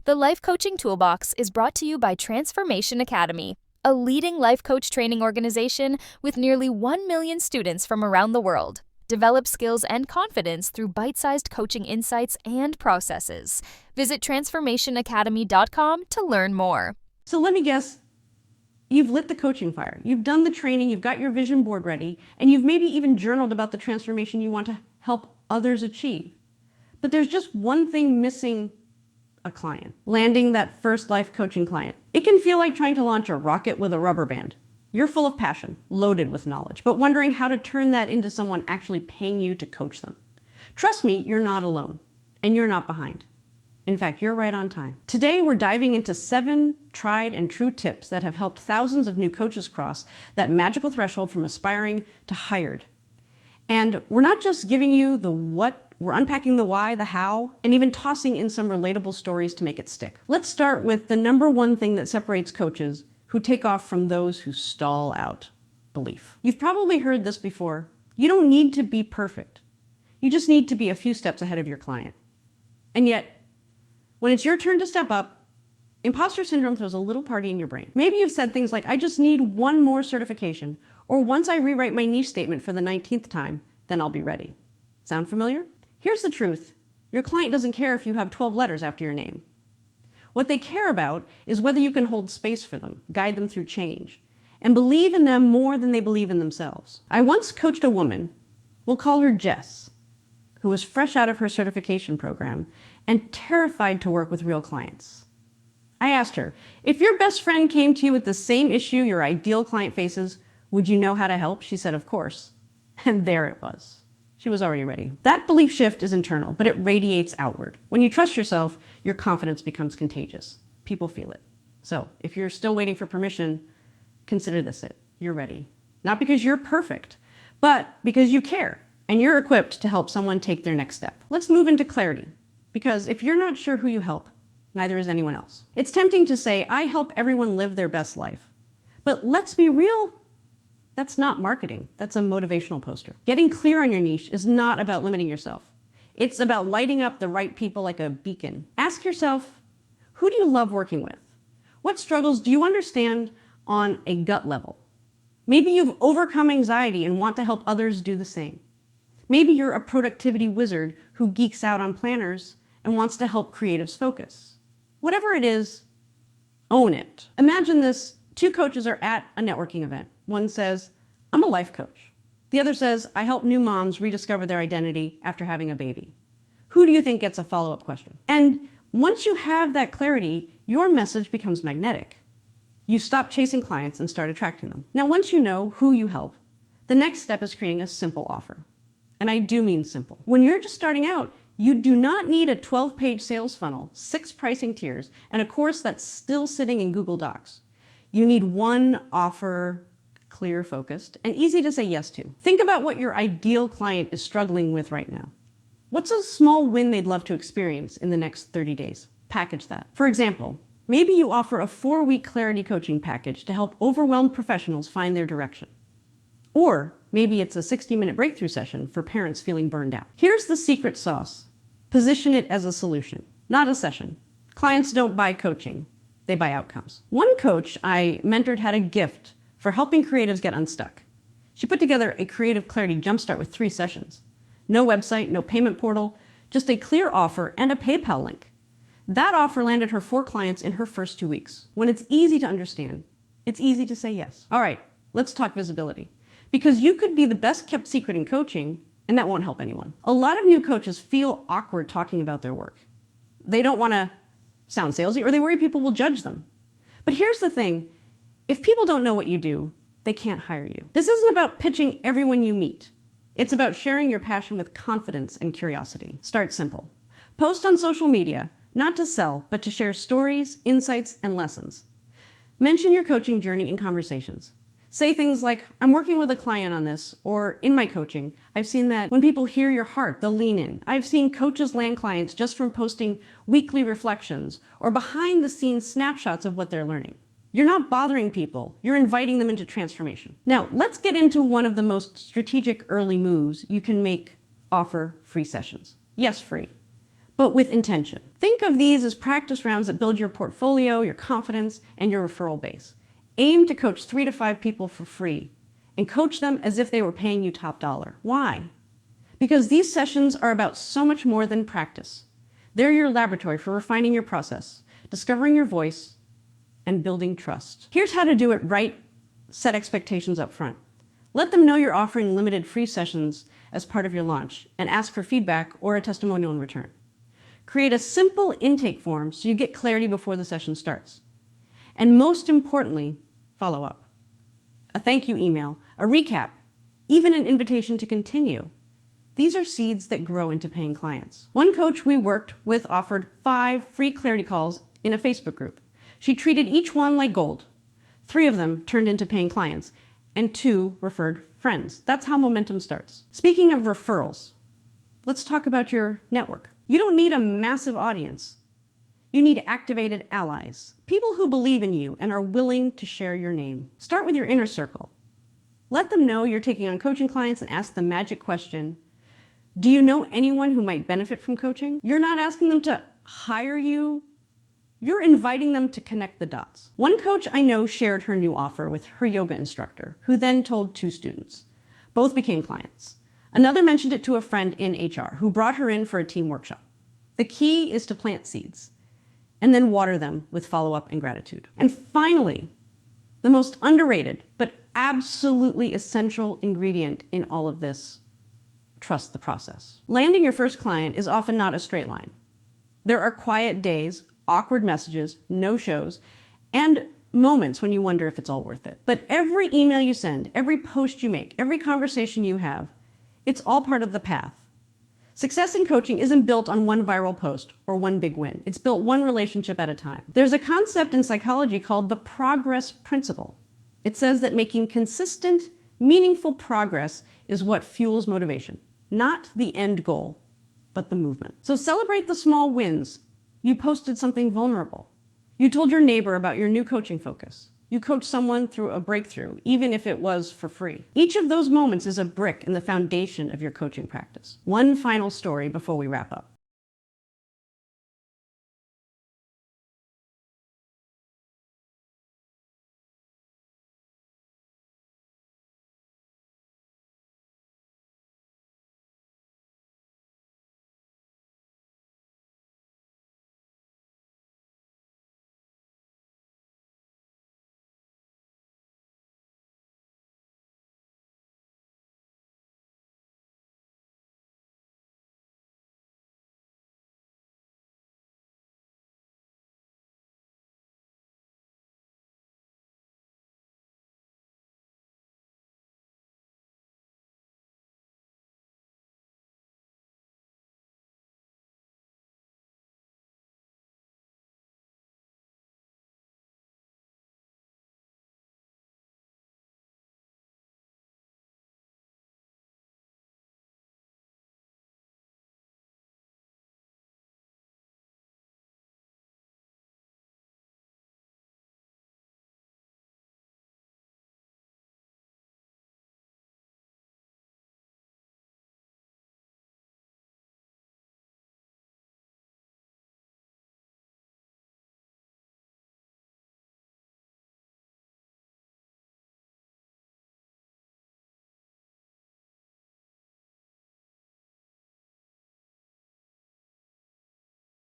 The Life Coaching Toolbox is brought to you by Transformation Academy, a leading life coach training organization with nearly 1 million students from around the world. Develop skills and confidence through bite-sized coaching insights and processes. Visit transformationacademy.com to learn more. So let me guess, you've lit the coaching fire. You've done the training, you've got your vision board ready, and you've maybe even journaled about the transformation you want to help others achieve. But there's just one thing missing: a client. Landing that first life coaching client. It can feel like trying to launch a rocket with a rubber band. You're full of passion, loaded with knowledge, but wondering how to turn that into someone actually paying you to coach them. Trust me, you're not alone, and you're not behind. In fact, you're right on time. Today, we're diving into 7 tried and true tips that have helped thousands of new coaches cross that magical threshold from aspiring to hired. And we're not just giving you the what, we're unpacking the why, the how, and even tossing in some relatable stories to make it stick. Let's start with the number one thing that separates coaches who take off from those who stall out: belief. You've probably heard this before. You don't need to be perfect. You just need to be a few steps ahead of your client. And yet, when it's your turn to step up, imposter syndrome throws a little party in your brain. Maybe you've said things like, "I just need one more certification," or "once I rewrite my niche statement for the 19th time, then I'll be ready." Sound familiar? Here's the truth. Your client doesn't care if you have 12 letters after your name. What they care about is whether you can hold space for them, guide them through change, and believe in them more than they believe in themselves. I once coached a woman, we'll call her Jess, who was fresh out of her certification program and terrified to work with real clients. I asked her, if your best friend came to you with the same issue your ideal client faces, would you know how to help? She said, of course. And there it was. She was already ready. That belief shift is internal, but it radiates outward. When you trust yourself, your confidence becomes contagious. People feel it. So if you're still waiting for permission, consider this it. You're ready. Not because you're perfect, but because you care and you're equipped to help someone take their next step. Let's move into clarity, because if you're not sure who you help, neither is anyone else. It's tempting to say, I help everyone live their best life. But let's be real. That's not marketing. That's a motivational poster. Getting clear on your niche is not about limiting yourself. It's about lighting up the right people like a beacon. Ask yourself, who do you love working with? What struggles do you understand on a gut level? Maybe you've overcome anxiety and want to help others do the same. Maybe you're a productivity wizard who geeks out on planners and wants to help creatives focus. Whatever it is, own it. Imagine this: 2 coaches are at a networking event. One says, I'm a life coach. The other says, I help new moms rediscover their identity after having a baby. Who do you think gets a follow-up question? And once you have that clarity, your message becomes magnetic. You stop chasing clients and start attracting them. Now, once you know who you help, the next step is creating a simple offer. And I do mean simple. When you're just starting out, you do not need a 12-page sales funnel, 6 pricing tiers, and a course that's still sitting in Google Docs. You need one offer, clear, focused, and easy to say yes to. Think about what your ideal client is struggling with right now. What's a small win they'd love to experience in the next 30 days? Package that. For example, maybe you offer a 4-week clarity coaching package to help overwhelmed professionals find their direction. Or maybe it's a 60-minute breakthrough session for parents feeling burned out. Here's the secret sauce. Position it as a solution, not a session. Clients don't buy coaching, they buy outcomes. One coach I mentored had a gift for helping creatives get unstuck. She put together a creative clarity jumpstart with 3 sessions. No website, no payment portal, just a clear offer and a PayPal link. That offer landed her 4 clients in her first 2 weeks. When it's easy to understand, it's easy to say yes. All right, let's talk visibility. Because you could be the best kept secret in coaching, and that won't help anyone. A lot of new coaches feel awkward talking about their work. They don't want to sound salesy, or they worry people will judge them. But here's the thing. If people don't know what you do, they can't hire you. This isn't about pitching everyone you meet. It's about sharing your passion with confidence and curiosity. Start simple. Post on social media, not to sell, but to share stories, insights, and lessons. Mention your coaching journey in conversations. Say things like, I'm working with a client on this, or in my coaching, I've seen that when people hear your heart, they'll lean in. I've seen coaches land clients just from posting weekly reflections or behind the scenes snapshots of what they're learning. You're not bothering people, you're inviting them into transformation. Now, let's get into one of the most strategic early moves you can make: offer free sessions. Yes, free. but with intention. Think of these as practice rounds that build your portfolio, your confidence, and your referral base. Aim to coach 3 to 5 people for free and coach them as if they were paying you top dollar. Why? Because these sessions are about so much more than practice. They're your laboratory for refining your process, discovering your voice, and building trust. Here's how to do it right. Set expectations up front. Let them know you're offering limited free sessions as part of your launch and ask for feedback or a testimonial in return. Create a simple intake form so you get clarity before the session starts. And most importantly, follow up. A thank you email, a recap, even an invitation to continue. These are seeds that grow into paying clients. One coach we worked with offered 5 free clarity calls in a Facebook group. She treated each one like gold. 3 of them turned into paying clients, and 2 referred friends. That's how momentum starts. Speaking of referrals, let's talk about your network. You don't need a massive audience. You need activated allies, people who believe in you and are willing to share your name. Start with your inner circle. Let them know you're taking on coaching clients and ask the magic question, do you know anyone who might benefit from coaching? You're not asking them to hire you. You're inviting them to connect the dots. One coach I know shared her new offer with her yoga instructor, who then told 2 students. Both became clients. Another mentioned it to a friend in HR, who brought her in for a team workshop. The key is to plant seeds and then water them with follow-up and gratitude. And finally, the most underrated but absolutely essential ingredient in all of this, trust the process. Landing your first client is often not a straight line. There are quiet days, awkward messages, no-shows, and moments when you wonder if it's all worth it. But every email you send, every post you make, every conversation you have, it's all part of the path. Success in coaching isn't built on one viral post or one big win. It's built one relationship at a time. There's a concept in psychology called the progress principle. It says that making consistent, meaningful progress is what fuels motivation, not the end goal, but the movement. So celebrate the small wins. You posted something vulnerable. You told your neighbor about your new coaching focus. You coached someone through a breakthrough, even if it was for free. Each of those moments is a brick in the foundation of your coaching practice. One final story before we wrap up.